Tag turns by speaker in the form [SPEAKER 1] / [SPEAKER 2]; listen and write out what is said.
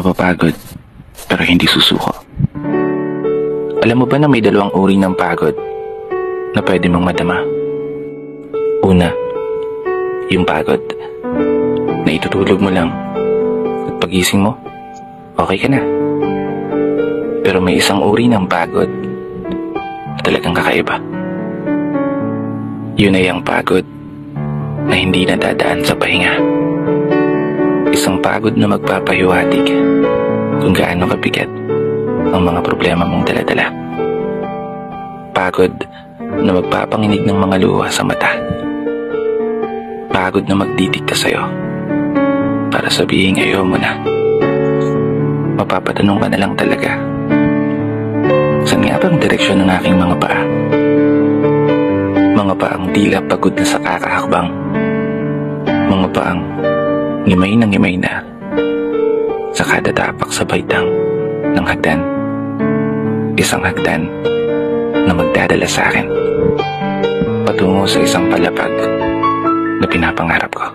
[SPEAKER 1] mapapagod pero hindi susuko. Alam mo ba na may dalawang uri ng pagod na pwede mong madama? Una, yung pagod na itutulog mo lang at pagising mo, okay ka na. Pero may isang uri ng pagod na talagang kakaiba. Yun ay ang pagod na hindi nadadaan sa pahinga. Isang pagod na magpapahiwatig kung gaano kabigat ang mga problema mong daladala. Pagod na magpapanginig ng mga luha sa mata. Pagod na magdidikta sa'yo para sabihin ayaw mo na. Mapapatanong ka na lang talaga, saan nga ba ang direksyon ng aking mga paa? Mga paang tila pagod na sa kakahakbang. Mga paang ngimay na sa kada tapak sa baitang ng hagdan. Isang hagdan na magdadala sa akin patungo sa isang palapag na pinapangarap ko.